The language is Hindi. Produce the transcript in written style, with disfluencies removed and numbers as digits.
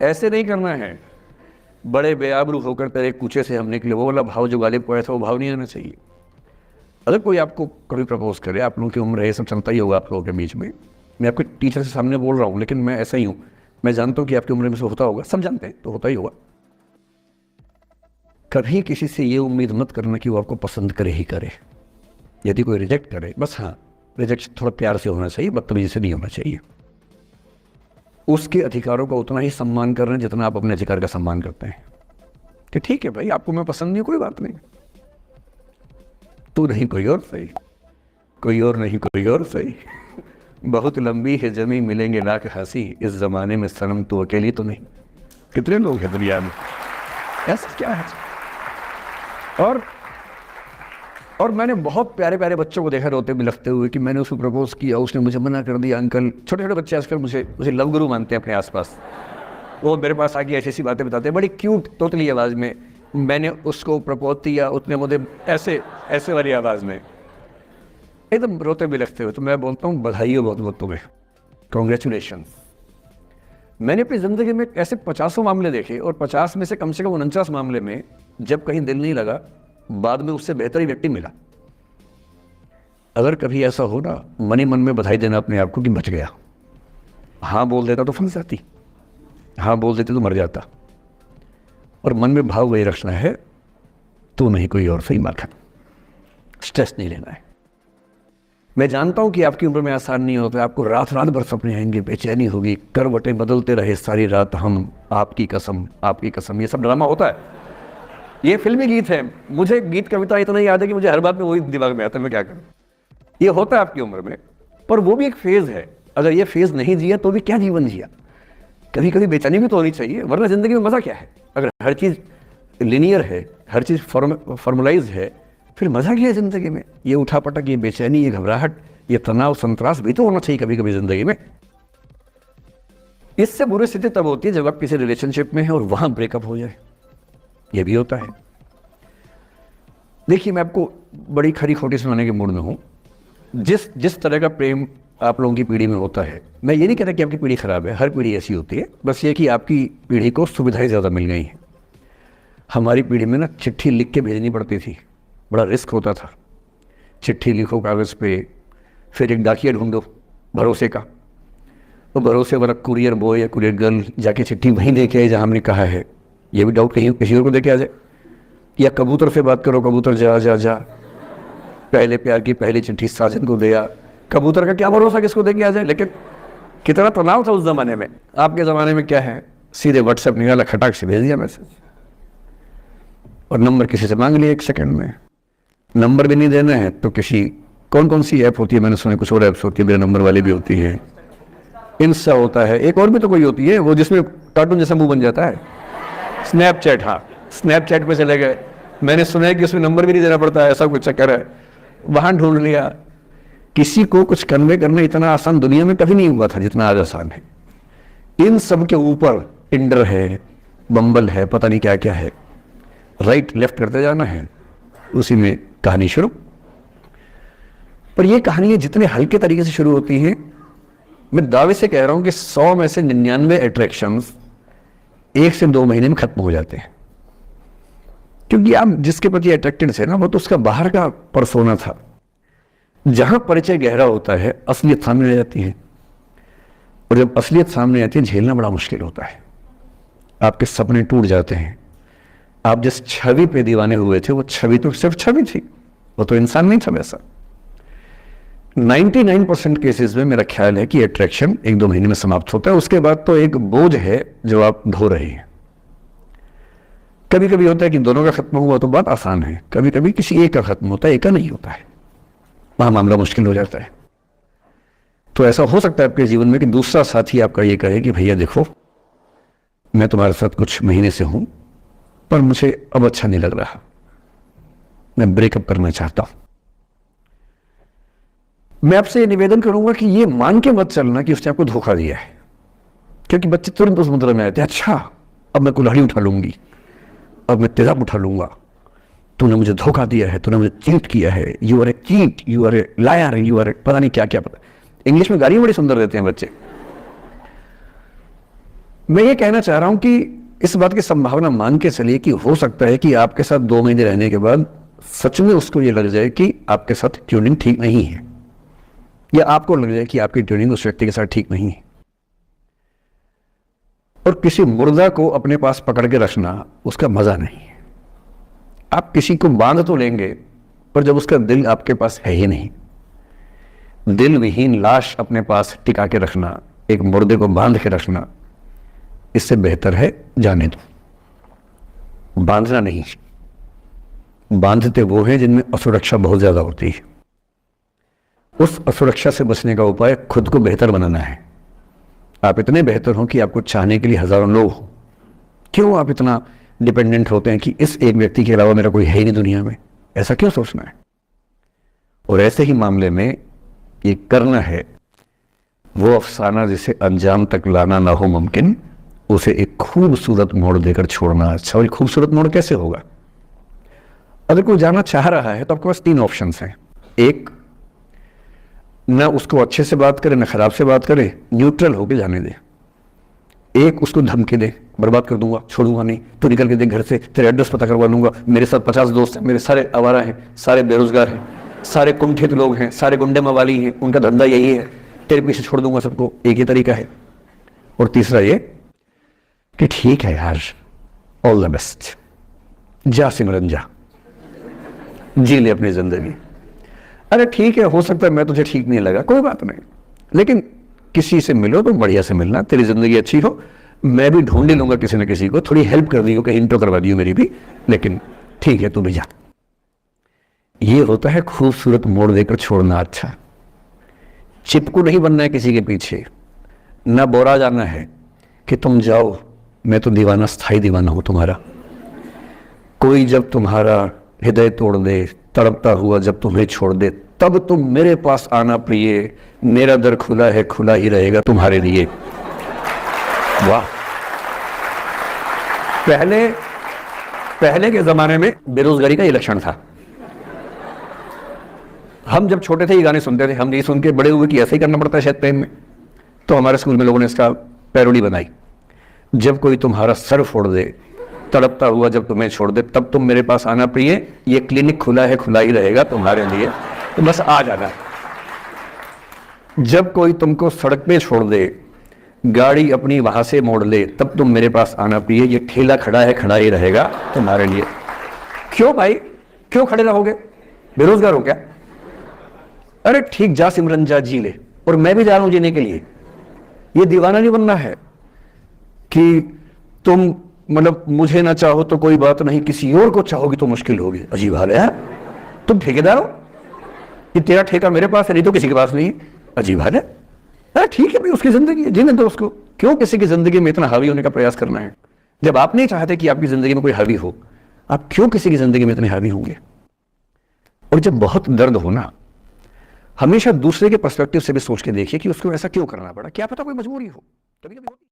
ऐसे नहीं करना है, बड़े बेआबरू होकर तेरे कूचे से हम निकले, वो वाला भाव जो गालिब पड़ा था वो भाव नहीं आना चाहिए। अगर कोई आपको कभी प्रपोज करे, आप लोगों की उम्र है, ये सब चलता ही होगा आप लोगों के बीच में, मैं आपके टीचर से सामने बोल रहा हूँ, लेकिन मैं ऐसा ही हूँ, मैं जानता हूँ कि आपकी उम्र में से होता होगा, सब जानते हैं, तो होता ही होगा। कभी किसी से ये उम्मीद मत करना कि वो आपको पसंद करे ही करे। यदि कोई रिजेक्ट करे, बस हाँ, रिजेक्ट थोड़ा प्यार से होना चाहिए, बदतमीजी से नहीं होना चाहिए। उसके अधिकारों का उतना ही सम्मान कर रहे हैं जितना आप अपने अधिकार का सम्मान करते हैं कि ठीक है भाई, आपको मैं पसंद नहीं, कोई बात नहीं, तू नहीं कोई और सही, कोई और नहीं कोई और सही, बहुत लंबी है जमी मिलेंगे लाख हंसी, इस जमाने में सनम तू अकेली तो नहीं। कितने लोग हैं दुनिया में, ऐसा क्या है। और मैंने बहुत प्यारे प्यारे बच्चों को देखा रोते बिलखते हुए कि मैंने उसको प्रपोज किया, उसने मुझे मना कर दिया। अंकल, छोटे छोटे बच्चे आजकल मुझे लव गुरु मानते हैं अपने आसपास, वो मेरे पास आके ऐसी ऐसी बातें बताते हैं बड़ी क्यूट तोतली आवाज़ में। मैंने उसको प्रपोज किया, उसने मुझे ऐसे ऐसे वाली आवाज़ में एकदम रोते बिलखते हुए। तो मैं बोलता हूँ बधाई हो बहुत बहुत तुम्हें, कॉन्ग्रेचुलेशन। मैंने अपनी ज़िंदगी में ऐसे 50 मामले देखे और 50 में से कम 49 मामले में जब कहीं दिल नहीं लगा, बाद में उससे बेहतर ही व्यक्ति मिला। अगर कभी ऐसा हो ना, मन ही मन में बधाई देना अपने आप को कि बच गया। हाँ बोल देता तो फंस जाती, हाँ बोल देते तो मर जाता। और मन में भाव वही रखना है, तू नहीं कोई और सही माखन, स्ट्रेस नहीं लेना है। मैं जानता हूं कि आपकी उम्र में आसान नहीं होता, आपको रात रात भर सपने आएंगे, बेचैनी होगी, करवटें बदलते रहे सारी रात हम, आपकी कसम आपकी कसम, ये सब ड्रामा होता है। ये फिल्मी गीत है, मुझे गीत कविता इतना याद है कि मुझे हर बात में वही दिमाग में आता है, मैं क्या करूं। ये होता है आपकी उम्र में, पर वो भी एक फेज है। अगर ये फेज नहीं जिया तो भी क्या जीवन जिया। कभी कभी बेचैनी भी तो होनी चाहिए, वरना जिंदगी में मजा क्या है। अगर हर चीज लिनियर है, हर चीज फॉर्मुलाइज है, फिर मजा क्या है जिंदगी में। ये उठापटक, ये बेचैनी, ये घबराहट, ये तनाव संतरास भी तो होना चाहिए कभी कभी जिंदगी में। इससे बुरी स्थिति तब होती है जब आप किसी रिलेशनशिप में हैं और वहां ब्रेकअप हो जाए, ये भी होता है। देखिए, मैं आपको बड़ी खरी खोटी सुनाने के मूड में हूं। जिस तरह का प्रेम आप लोगों की पीढ़ी में होता है, मैं ये नहीं कहता कि आपकी पीढ़ी खराब है, हर पीढ़ी ऐसी होती है, बस ये कि आपकी पीढ़ी को सुविधाएं ज़्यादा मिल गई हैं। हमारी पीढ़ी में ना चिट्ठी लिख के भेजनी पड़ती थी, बड़ा रिस्क होता था। चिट्ठी लिखो कागज़ पे, फिर एक डाकिया ढूंढो भरोसे का, तो भरोसे वाला कुरियर बॉय या कुरियर गर्ल जाके चिट्ठी वहीं दे के आए जहाँ हमने कहा है। ये भी डाउट कहीं किसी और को दे के आ जाए, या कबूतर से बात करो, कबूतर जा जा जा, पहले प्यार की पहली चिट्ठी साजन को दिया। कबूतर का क्या भरोसा किसको दे के आ जाए। लेकिन कितना तनाव था उस जमाने में। आपके ज़माने में क्या है, सीधे व्हाट्सएप निकाला, खटाक से भेज दिया मैसेज, और नंबर किसी से मांग लिया 1 सेकंड में। नंबर भी नहीं देना है तो किसी, कौन कौन सी ऐप होती है, मैंने सुना कुछ और ऐप्स होती है, मेरे नंबर वाली भी होती है, इंस्टा होता है, एक और भी तो कोई होती है वो जिसमें कार्टून जैसा मुंह बन जाता है, स्नैपचैट। हाँ, स्नैपचैट पे चले गए, मैंने सुना है कि उसमें नंबर भी नहीं देना पड़ता है, ऐसा कुछ चक्कर है, वहां ढूंढ लिया। किसी को कुछ कन्वे करना इतना आसान दुनिया में कभी नहीं हुआ था जितना आज आसान है। इन सब के ऊपर टिंडर है, बम्बल है, पता नहीं क्या क्या है, राइट लेफ्ट करते जाना है, उसी में कहानी शुरू। पर ये कहानियां जितने हल्के तरीके से शुरू होती हैं, मैं दावे से कह रहा हूं कि 100 में से 99 अट्रैक्शंस 1 से 2 महीने में खत्म हो जाते हैं। क्योंकि आप जिसके प्रति अट्रैक्टेड थे ना, वो तो उसका बाहर का परसोना था। जहां परिचय गहरा होता है, असलियत सामने आ जाती है, और जब असलियत सामने आती है, झेलना बड़ा मुश्किल होता है। आपके सपने टूट जाते हैं। आप जिस छवि पे दीवाने हुए थे, वो छवि तो सिर्फ छवि थी, वो तो इंसान नहीं था वैसा। 99% केसेस में मेरा ख्याल है कि अट्रैक्शन 1-2 महीने में समाप्त होता है। उसके बाद तो एक बोझ है जो आप ढो रहे हैं। कभी कभी होता है कि दोनों का खत्म हुआ तो बात आसान है, कभी कभी किसी एक का खत्म होता है, एक का नहीं होता है, वहां मामला मुश्किल हो जाता है। तो ऐसा हो सकता है आपके जीवन में कि दूसरा साथी आपका ये कहे कि भैया देखो, मैं तुम्हारे साथ कुछ महीने से हूं, पर मुझे अब अच्छा नहीं लग रहा, मैं ब्रेकअप करना चाहता हूं। मैं आपसे ये निवेदन करूंगा कि ये मान के मत चलना कि उसने आपको धोखा दिया है, क्योंकि बच्चे तुरंत उस मुद्रा में आते हैं, अच्छा अब मैं कुल्हाड़ी उठा लूंगी, अब मैं तेजाब उठा लूंगा, तूने मुझे धोखा दिया है, तूने मुझे चीट किया है, you are a cheat, you are a liar, you are a पता नहीं क्या क्या। पता इंग्लिश में गालियां बड़ी सुंदर देते हैं बच्चे। मैं ये कहना चाह रहा हूं कि इस बात की संभावना मान के चलिए कि हो सकता है कि आपके साथ 2 महीने रहने के बाद सच में उसको ये लग जाए कि आपके साथ ट्यूनिंग ठीक नहीं है, या आपको लग जाए कि आपकी ट्यूनिंग उस व्यक्ति के साथ ठीक नहीं है। और किसी मुर्दा को अपने पास पकड़ के रखना उसका मजा नहीं है। आप किसी को बांध तो लेंगे, पर जब उसका दिल आपके पास है ही नहीं, दिल विहीन लाश अपने पास टिका के रखना, एक मुर्दे को बांध के रखना, इससे बेहतर है जाने दो। बांधना नहीं, बांधते वो हैं जिनमें असुरक्षा बहुत ज्यादा होती है। उस असुरक्षा से बचने का उपाय खुद को बेहतर बनाना है। आप इतने बेहतर हो कि आपको चाहने के लिए हजारों लोग हो। क्यों आप इतना डिपेंडेंट होते हैं कि इस एक व्यक्ति के अलावा मेरा कोई है ही नहीं दुनिया में? ऐसा क्यों सोचना है? और ऐसे ही मामले में ये करना है वो अफसाना जिसे अंजाम तक लाना ना हो मुमकिन, उसे एक खूबसूरत मोड़ देकर छोड़ना अच्छा। और खूबसूरत मोड़ कैसे होगा? अगर कोई जाना चाह रहा है तो आपके पास 3 ऑप्शंस हैं। एक, ना उसको अच्छे से बात करे ना खराब से बात करे, न्यूट्रल होके जाने दे। एक, उसको धमकी दे, बर्बाद कर दूंगा, छोड़ूंगा नहीं, तो निकल के दे घर से, तेरे एड्रेस पता करवा लूंगा, मेरे साथ 50 दोस्त हैं, मेरे सारे आवारा हैं, सारे बेरोजगार हैं, सारे कुंठित लोग हैं, सारे गुंडे मवाली हैं, उनका धंधा यही है, तेरे पीछे छोड़ दूंगा सबको। एक ही तरीका है। और तीसरा ये कि ठीक है यार, ऑल द बेस्ट, जा सिमरन जा, जी ले अपनी जिंदगी। अरे ठीक है, हो सकता है मैं तुझे ठीक नहीं लगा, कोई बात नहीं, लेकिन किसी से मिलो तो बढ़िया से मिलना, तेरी जिंदगी अच्छी हो। मैं भी ढूंढ ही लूंगा किसी न किसी को, थोड़ी हेल्प कर दी हो, कहीं इंट्रो करवा दी हो मेरी भी, लेकिन ठीक है तू भी जा। ये होता है खूबसूरत मोड़ देकर छोड़ना अच्छा। चिपकू नहीं बनना है किसी के पीछे, ना बोरा जाना है कि तुम जाओ, मैं तो दीवाना, स्थाई दीवाना हूं तुम्हारा। कोई जब तुम्हारा हृदय तोड़ दे, तड़पता हुआ जब तुम्हें छोड़ दे, तब तुम मेरे पास आना प्रिय, मेरा दर खुला है, खुला ही रहेगा तुम्हारे लिए। वाह। पहले के जमाने में बेरोजगारी का ये लक्षण था। हम जब छोटे थे ये गाने सुनते थे, हम नहीं सुन के बड़े हुए कि ऐसे ही करना पड़ता है शायद प्रेम में, तो हमारे स्कूल में लोगों ने इसका पैरोडी बनाई। जब कोई तुम्हारा सर फोड़ दे, तड़पता हुआ जब तुम्हें छोड़ दे, तब तुम मेरे पास आना प्रिय, ये क्लिनिक खुला है, खुला ही रहेगा तुम्हारे लिए, तो बस आ जाना। जब कोई तुमको सड़क पे छोड़ दे, गाड़ी अपनी वहां से मोड़ ले, तब तुम मेरे पास आना प्रिय, ये ठेला खड़ा है, खड़ा ही रहेगा तुम्हारे लिए। क्यों भाई, क्यों खड़े रहोगे? बेरोजगार हो क्या? अरे ठीक, जा सिमरन जा, जी ले, और मैं भी जा रहा हूं जीने के लिए। ये दीवाना नहीं बनना है कि तुम मतलब मुझे ना चाहो तो कोई बात नहीं, किसी और को चाहोगी तो मुश्किल होगी। अजीब हाल है। तुम ठेकेदार हो कि तेरा ठेका मेरे पास है, नहीं तो किसी के पास नहीं है। अजीब हाल है। ठीक है भाई, उसकी जिंदगी है, जीने दो उसको। क्यों किसी की जिंदगी में इतना हावी होने का प्रयास करना है? जब आप नहीं चाहते कि आपकी जिंदगी में कोई हावी हो, आप क्यों किसी की जिंदगी में इतने हावी होंगे? और जब बहुत दर्द हो ना, हमेशा दूसरे के पर्सपेक्टिव से भी सोच के देखिए कि उसको ऐसा क्यों करना पड़ा। क्या पता कोई मजबूरी हो, कभी कभी होती है।